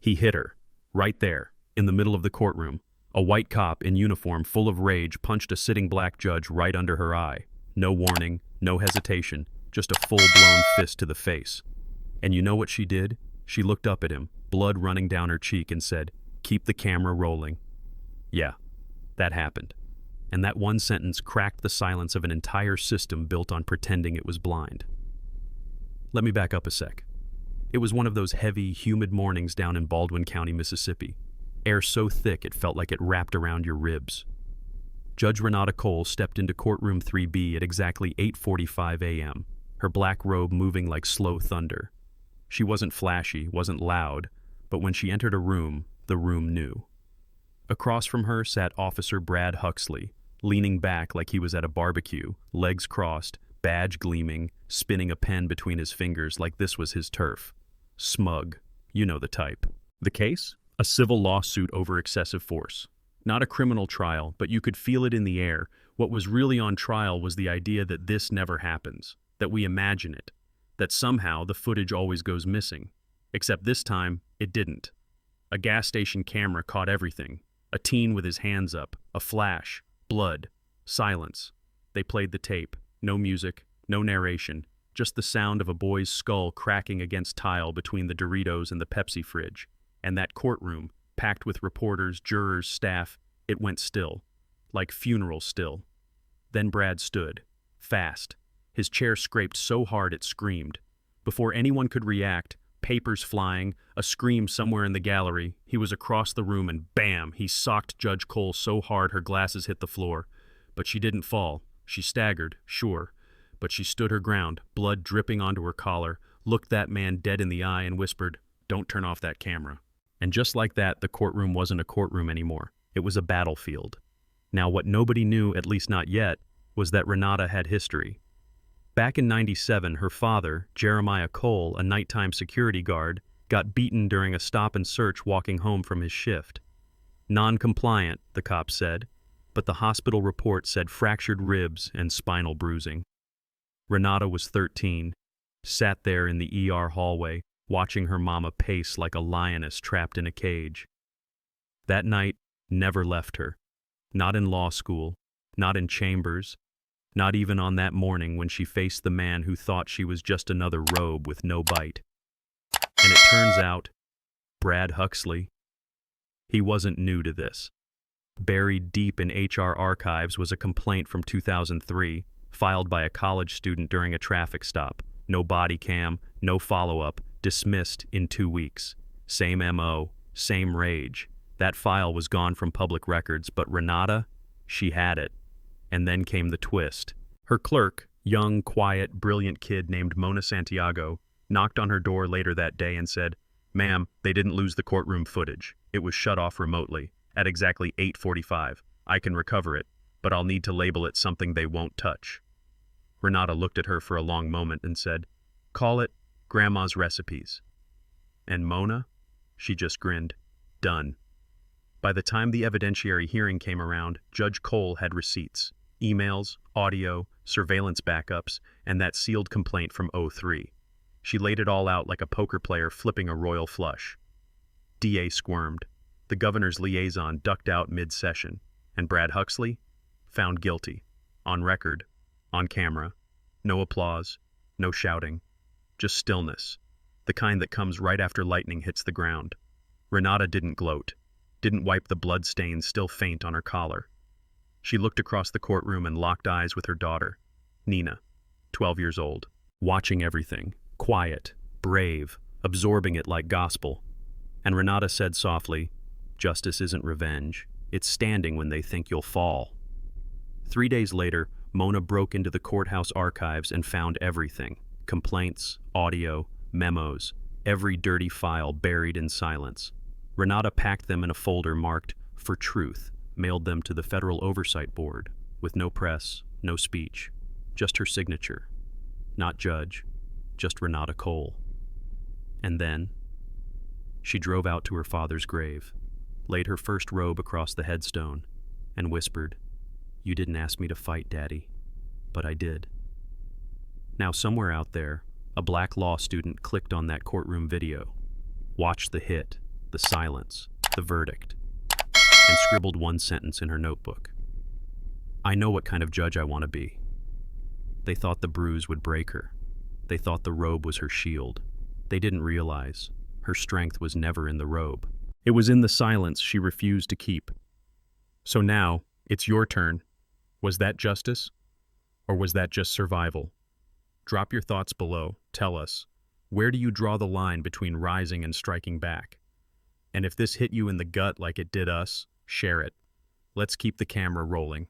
He hit her, right there, in the middle of the courtroom. A white cop in uniform, full of rage, punched a sitting black judge right under her eye. No warning, no hesitation, just a full-blown fist to the face. And you know what she did? She looked up at him, blood running down her cheek, and said, "Keep the camera rolling." Yeah, that happened. And that one sentence cracked the silence of an entire system built on pretending it was blind. Let me back up a sec. It was one of those heavy, humid mornings down in Baldwin County, Mississippi. Air so thick it felt like it wrapped around your ribs. Judge Renata Cole stepped into courtroom 3B at exactly 8:45 a.m., her black robe moving like slow thunder. She wasn't flashy, wasn't loud, but when she entered a room, the room knew. Across from her sat Officer Brad Huxley, leaning back like he was at a barbecue, legs crossed, badge gleaming, spinning a pen between his fingers like this was his turf. Smug. You know the type. The case? A civil lawsuit over excessive force. Not a criminal trial, but you could feel it in the air. What was really on trial was the idea that this never happens, that we imagine it, that somehow the footage always goes missing. Except this time, it didn't. A gas station camera caught everything. A teen with his hands up, a flash, blood, silence. They played the tape. No music, no narration, just the sound of a boy's skull cracking against tile between the Doritos and the Pepsi fridge. And that courtroom, packed with reporters, jurors, staff, it went still, like funeral still. Then Brad stood, fast. His chair scraped so hard it screamed. Before anyone could react, papers flying, a scream somewhere in the gallery, he was across the room and bam, he socked Judge Cole so hard her glasses hit the floor. But she didn't fall. She staggered, sure, but she stood her ground, blood dripping onto her collar, looked that man dead in the eye and whispered, "Don't turn off that camera." And just like that, the courtroom wasn't a courtroom anymore. It was a battlefield. Now, what nobody knew, at least not yet, was that Renata had history. Back in '97, her father, Jeremiah Cole, a nighttime security guard, got beaten during a stop and search walking home from his shift. Non-compliant, the cops said, but the hospital report said fractured ribs and spinal bruising. Renata was 13, sat there in the ER hallway, watching her mama pace like a lioness trapped in a cage. That night never left her, not in law school, not in chambers, not even on that morning when she faced the man who thought she was just another robe with no bite. And it turns out, Brad Huxley, he wasn't new to this. Buried deep in HR archives was a complaint from 2003, filed by a college student during a traffic stop. No body cam, no follow-up, dismissed in 2 weeks. Same MO, same rage. That file was gone from public records, but Renata, she had it. And then came the twist. Her clerk, young, quiet, brilliant kid named Mona Santiago, knocked on her door later that day and said, "Ma'am, they didn't lose the courtroom footage. It was shut off remotely. At exactly 8:45. I can recover it, but I'll need to label it something they won't touch." Renata looked at her for a long moment and said, "Call it Grandma's Recipes." And Mona? She just grinned. Done. By the time the evidentiary hearing came around, Judge Cole had receipts, emails, audio, surveillance backups, and that sealed complaint from '03. She laid it all out like a poker player flipping a royal flush. DA squirmed. The governor's liaison ducked out mid-session, and Brad Huxley? Found guilty. On record. On camera. No applause. No shouting. Just stillness. The kind that comes right after lightning hits the ground. Renata didn't gloat. Didn't wipe the blood stains still faint on her collar. She looked across the courtroom and locked eyes with her daughter, Nina, 12 years old, watching everything, quiet, brave, absorbing it like gospel. And Renata said softly, "Justice isn't revenge. It's standing when they think you'll fall." 3 days later, Mona broke into the courthouse archives and found everything. Complaints, audio, memos, every dirty file buried in silence. Renata packed them in a folder marked, "For Truth," mailed them to the Federal Oversight Board, with no press, no speech, just her signature. Not Judge, just Renata Cole. And then, she drove out to her father's grave, laid her first robe across the headstone, and whispered, "You didn't ask me to fight, Daddy, but I did." Now somewhere out there, a black law student clicked on that courtroom video, watched the hit, the silence, the verdict, and scribbled one sentence in her notebook. I know what kind of judge I want to be. They thought the bruise would break her. They thought the robe was her shield. They didn't realize her strength was never in the robe. It was in the silence she refused to keep. So now, it's your turn. Was that justice? Or was that just survival? Drop your thoughts below. Tell us, where do you draw the line between rising and striking back? And if this hit you in the gut like it did us, share it. Let's keep the camera rolling.